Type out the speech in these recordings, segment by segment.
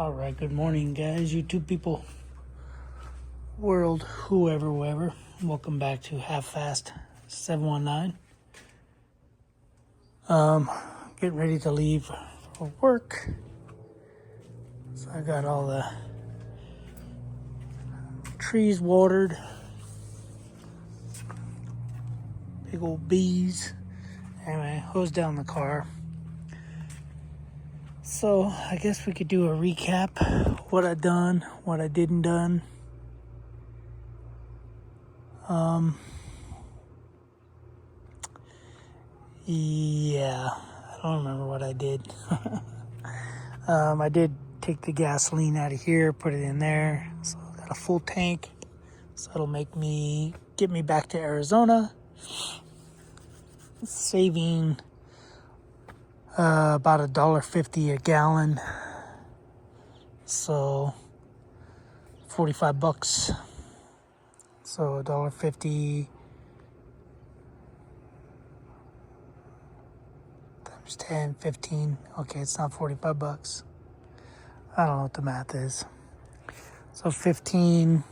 All right, good morning, guys, YouTube people, world, whoever. Welcome back to Half Fast 719. Getting ready to leave for work. So I got all the trees watered. Big old bees. Anyway, hose down the car. So I guess we could do a recap. What I done, what I didn't done. Yeah, I don't remember what I did. I did take the gasoline out of here, put it in there. So I got a full tank. So it'll get me back to Arizona. Saving about $1.50 a gallon. So $45. So $1.50 times 10, 15. Okay, it's not $45. I don't know what the math is. So 15,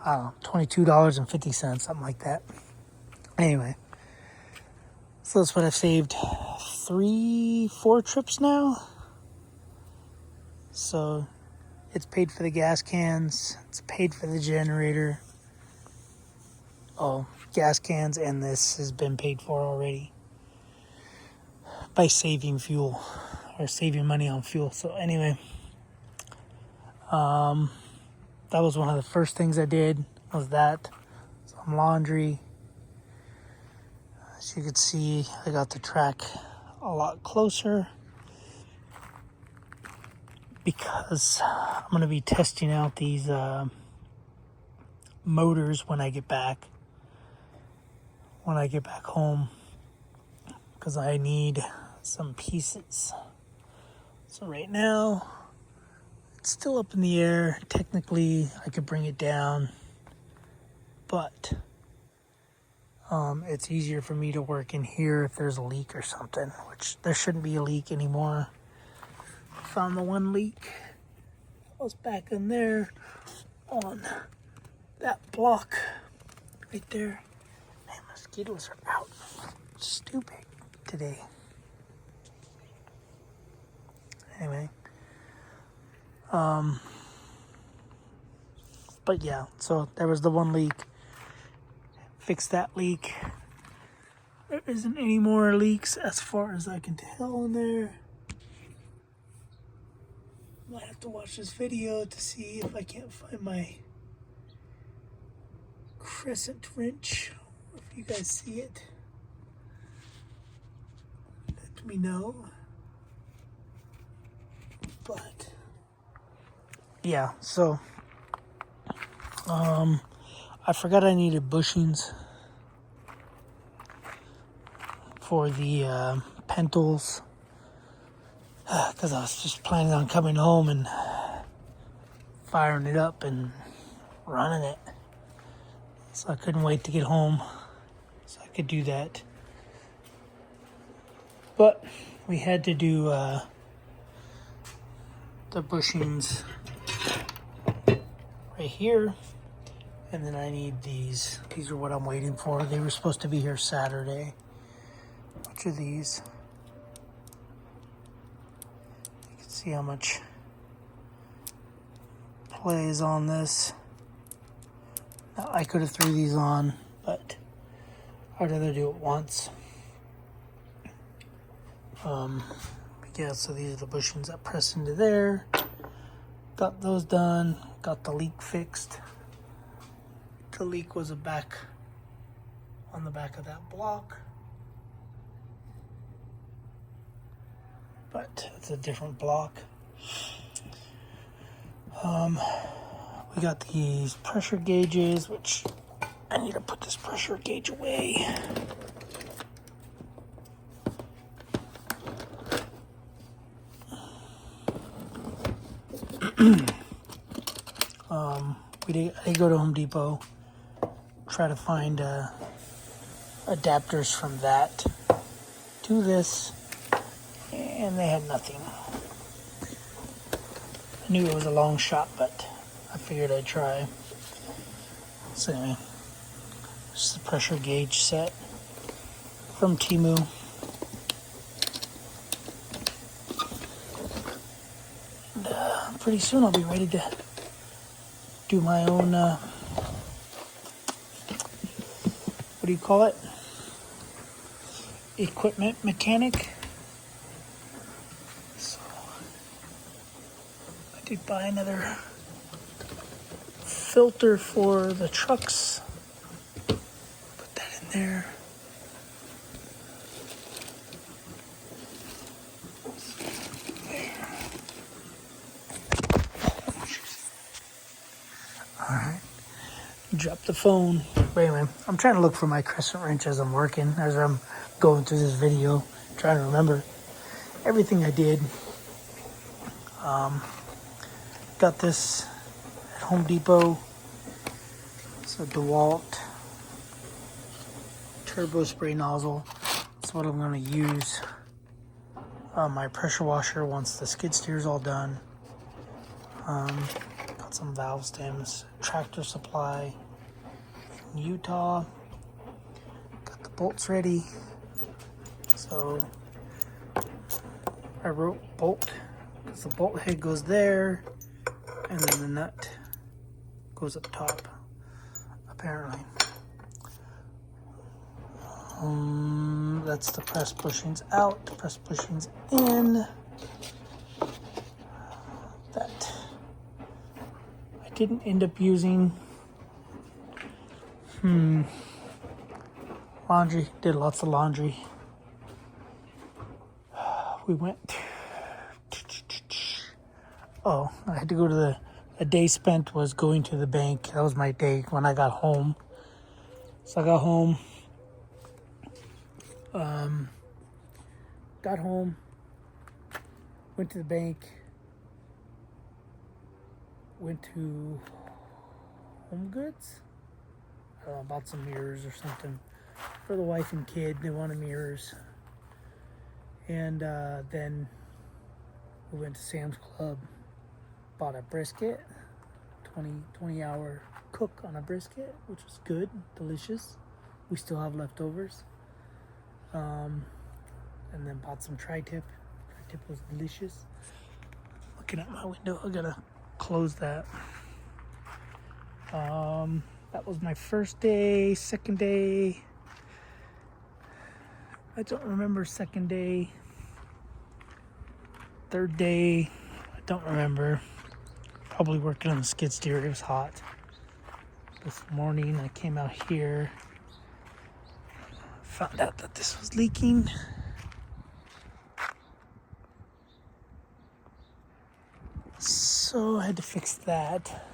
I don't know, $22.50, something like that. Anyway, so that's what I've saved 4 trips now. So it's paid for the gas cans, it's paid for the generator. Oh, gas cans and this has been paid for already by saving fuel or saving money on fuel. So anyway, that was one of the first things I did was that. Some laundry. As you can see, I got the track a lot closer because I'm going to be testing out these motors when I get back home, because I need some pieces. So right now it's still up in the air. Technically I could bring it down, but it's easier for me to work in here if there's a leak or something, which there shouldn't be a leak anymore. Found the one leak. I was back in there on that block right there. Man, mosquitoes are out. Stupid today. Anyway. But yeah, so there was the one leak. Fixed that leak. There isn't any more leaks as far as I can tell in there. Might have to watch this video to see if I can't find my crescent wrench. If you guys see it, let me know. But yeah, so I forgot I needed bushings for the Pentals, because I was just planning on coming home and firing it up and running it. So I couldn't wait to get home so I could do that. But we had to do the bushings right here. And then I need these. These are what I'm waiting for. They were supposed to be here Saturday. Which are these? You can see how much play is on this. Now, I could have threw these on, but I'd rather do it once. Yeah, so these are the bushings that press into there. Got those done. Got the leak fixed. The leak was on the back of that block. But it's a different block. We got these pressure gauges, which I need to put this pressure gauge away. I go to Home Depot, try to find adapters from that to this, and they had nothing. I knew it was a long shot, but I figured I'd try. So anyway, this is the pressure gauge set from Temu. And, pretty soon I'll be ready to do my own, what do you call it? Equipment mechanic. So I did buy another filter for the trucks. Put that in there. Alright. Drop the phone. Wait a minute. I'm trying to look for my crescent wrench as I'm working, as I'm going through this video. Trying to remember everything I did. Got this at Home Depot. It's a DeWalt turbo spray nozzle. That's what I'm going to use on my pressure washer once the skid steer is all done. Got some valve stems, Tractor Supply from Utah. Got the bolts ready. So I wrote bolt because the bolt head goes there, and then the nut goes up top, apparently. That's the press bushings out, press bushings in. That I didn't end up using. Laundry, did lots of laundry. We went. Oh, I had to go to a day spent was going to the bank. That was my day when I got home. So I got home. Went to the bank. Went to Home Goods. I don't know, bought some mirrors or something for the wife and kid. They wanted mirrors. And then we went to Sam's Club, bought a brisket, 20-hour cook on a brisket, which was good, delicious. We still have leftovers. And then bought some tri-tip. Tri-tip was delicious. Looking at my window, I gotta close that. That was my first day. Second day, I don't remember. Second day, third day, I don't remember. Probably working on the skid steer. It was hot. This morning I came out here, found out that this was leaking. So I had to fix that.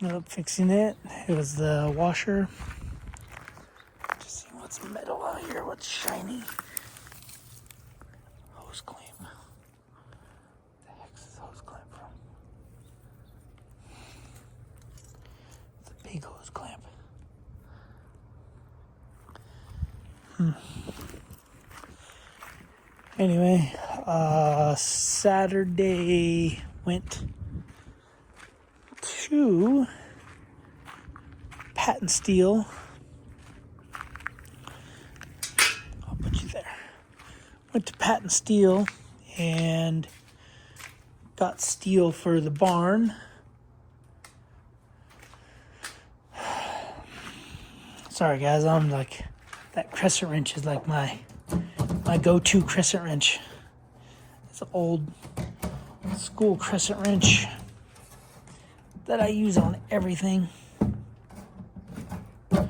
Ended up fixing it. It was the washer. Just see what's metal out here, what's shiny. Hose clamp. What the heck is this hose clamp from? It's a big hose clamp. Anyway, Saturday went to Pat and Steel. I'll put you there. Went to Pat and Steel and got steel for the barn. Sorry guys, I'm like, that crescent wrench is like my go-to crescent wrench. It's an old school crescent wrench that I use on everything. Making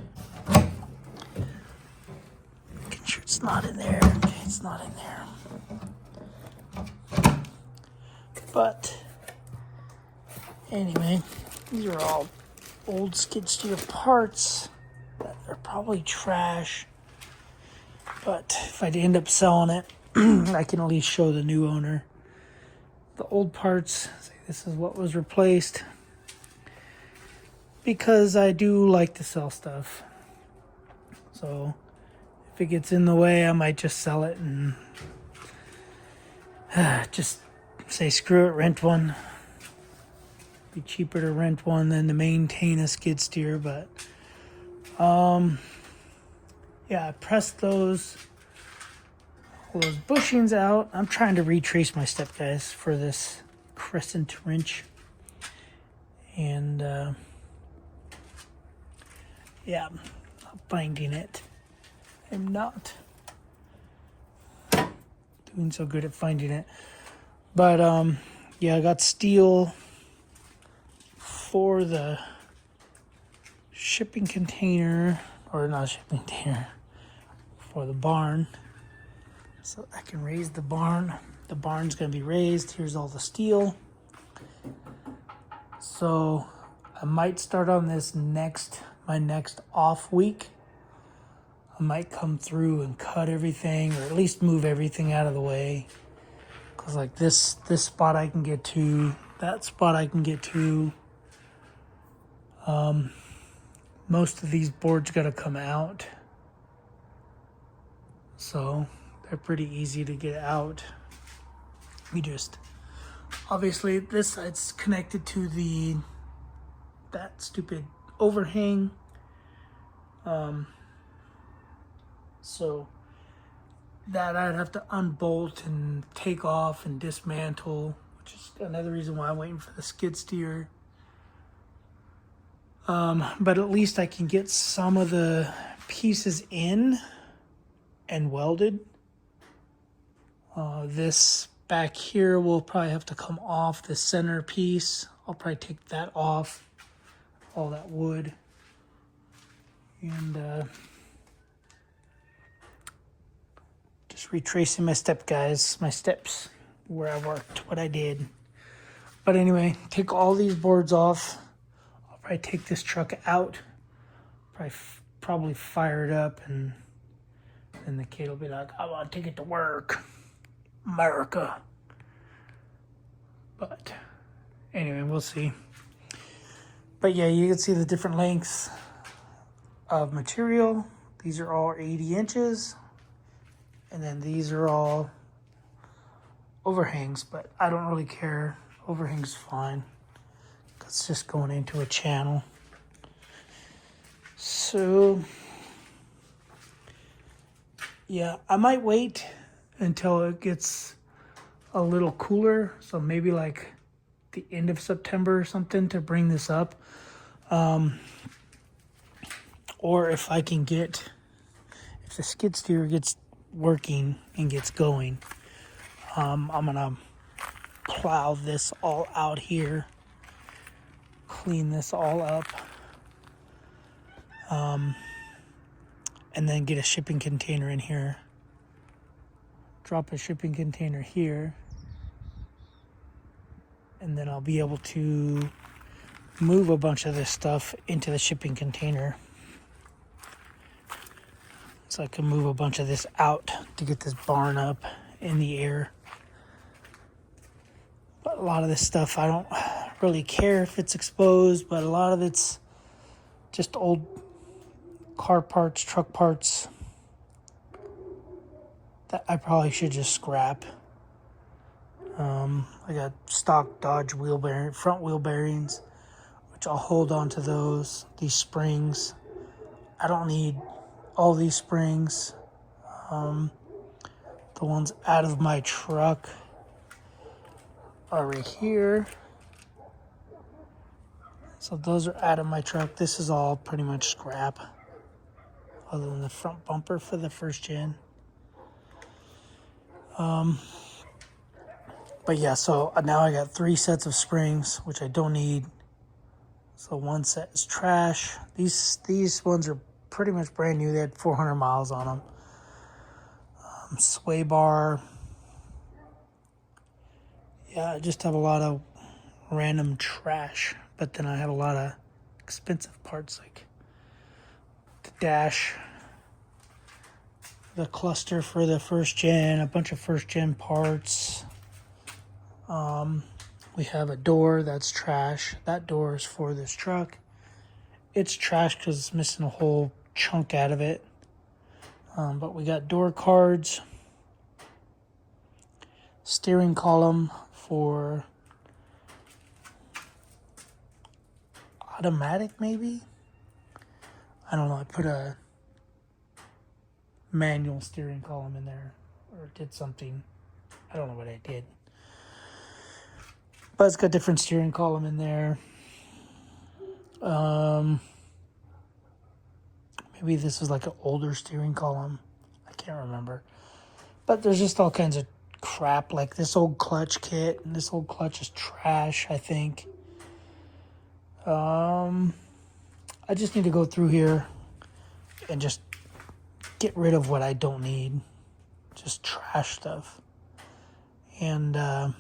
sure it's not in there. Okay, it's not in there. But anyway, these are all old skid steer parts that are probably trash. But if I end up selling it, I can at least show the new owner the old parts. Say this is what was replaced. Because I do like to sell stuff. So if it gets in the way, I might just sell it and just say screw it, rent one. Be cheaper to rent one than to maintain a skid steer, but yeah, I pressed all those bushings out. I'm trying to retrace my step, guys, for this crescent wrench. And yeah, I'm not finding it. I'm not doing so good at finding it. But yeah, I got steel for the shipping container, or not shipping container, for the barn. So I can raise the barn. The barn's gonna be raised. Here's all the steel. So I might start on this my next off week. I might come through and cut everything, or at least move everything out of the way. Cause like this spot I can get to, that spot I can get to. Most of these boards gotta come out. So they're pretty easy to get out. We just, obviously this side's connected to that stupid overhang. So that I'd have to unbolt and take off and dismantle, which is another reason why I'm waiting for the skid steer. But at least I can get some of the pieces in and welded. This back here will probably have to come off, the center piece. I'll probably take that off, all that wood. And just retracing my step, guys, my steps, where I worked, what I did. But anyway, take all these boards off. I'll probably take this truck out, probably fire it up, and then the kid will be like, I want to take it to work, America. But anyway, we'll see. But yeah, you can see the different lengths of material. These are all 80 inches. And then these are all overhangs, but I don't really care. Overhang's fine. It's just going into a channel. So yeah, I might wait until it gets a little cooler. So maybe like the end of September or something to bring this up. Or if the skid steer gets working and gets going, I'm gonna plow this all out here, clean this all up, and then get a shipping container in here, drop a shipping container here, and then I'll be able to move a bunch of this stuff into the shipping container. So I can move a bunch of this out to get this barn up in the air. But a lot of this stuff, I don't really care if it's exposed, but a lot of it's just old car parts, truck parts that I probably should just scrap. I got stock Dodge front wheel bearings, which I'll hold on to those. These springs, I don't need all these springs. The ones out of my truck are right here. So those are out of my truck. This is all pretty much scrap, other than the front bumper for the first gen. But yeah, so now I got 3 sets of springs, which I don't need. So one set is trash. These ones are pretty much brand new. They had 400 miles on them. Sway bar. Yeah, I just have a lot of random trash, but then I have a lot of expensive parts, like the dash, the cluster for the first gen, a bunch of first gen parts. We have a door that's trash. That door is for this truck. It's trash because it's missing a whole chunk out of it. But we got door cards, steering column for automatic, maybe. I don't know. I put a manual steering column in there, or did something. I don't know what I did. But it's got different steering column in there. Maybe this is like an older steering column. I can't remember. But there's just all kinds of crap, like this old clutch kit, and this old clutch is trash, I think. I just need to go through here and just get rid of what I don't need. Just trash stuff. And then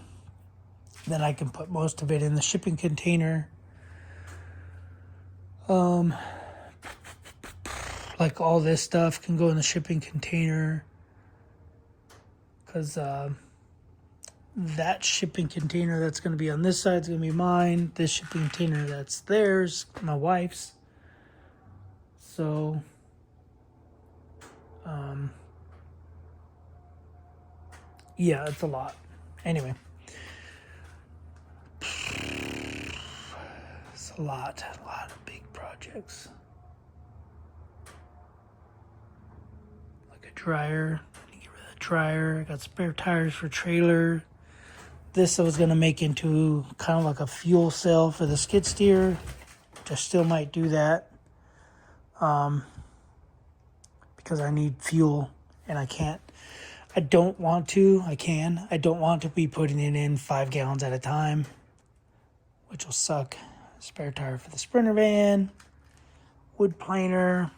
I can put most of it in the shipping container. Like all this stuff can go in the shipping container. Because that shipping container that's going to be on this side is going to be mine. This shipping container that's theirs, my wife's. So, yeah, it's a lot. Anyway. It's a lot of big projects. Like a dryer. Get rid of the dryer. I got spare tires for trailer. This I was going to make into kind of like a fuel cell for the skid steer, which I still might do that. Because I need fuel and I don't want to be putting it in 5 gallons at a time, which will suck. Spare tire for the Sprinter van, wood planer,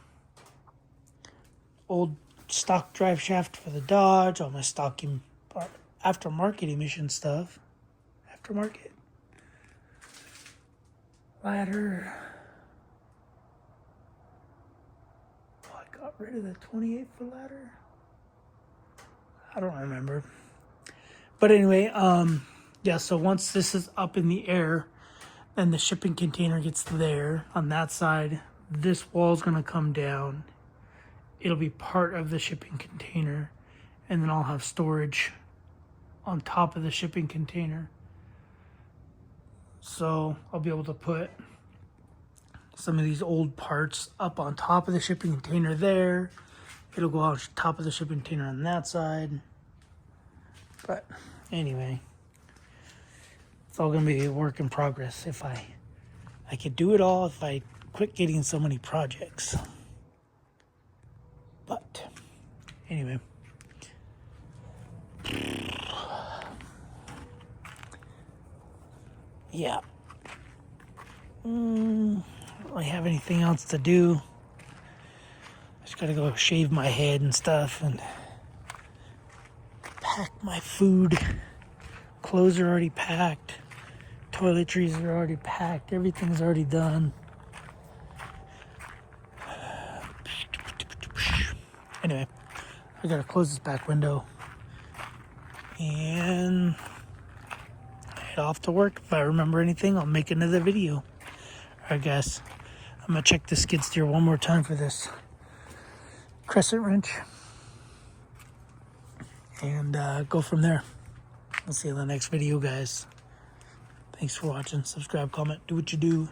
old stock drive shaft for the Dodge, all my stocking aftermarket emission stuff. Aftermarket. Ladder. Oh, I got rid of the 28-foot ladder. I don't remember. But anyway, yeah, so once this is up in the air and the shipping container gets there on that side, this wall's going to come down. It'll be part of the shipping container, and then I'll have storage on top of the shipping container. So I'll be able to put some of these old parts up on top of the shipping container there. It'll go on top of the shipping container on that side. But anyway, it's all going to be a work in progress. If I could do it all if I quit getting so many projects. But anyway. Yeah. I don't really have anything else to do. Just gotta go shave my head and stuff and pack my food. Clothes are already packed. Toiletries are already packed. Everything's already done. Anyway, I gotta close this back window and head off to work. If I remember anything, I'll make another video. Alright guys, I'm gonna check the skid steer one more time for this crescent wrench and go from there. I'll see you in the next video, guys. Thanks for watching. Subscribe, comment, do what you do.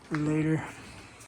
Later.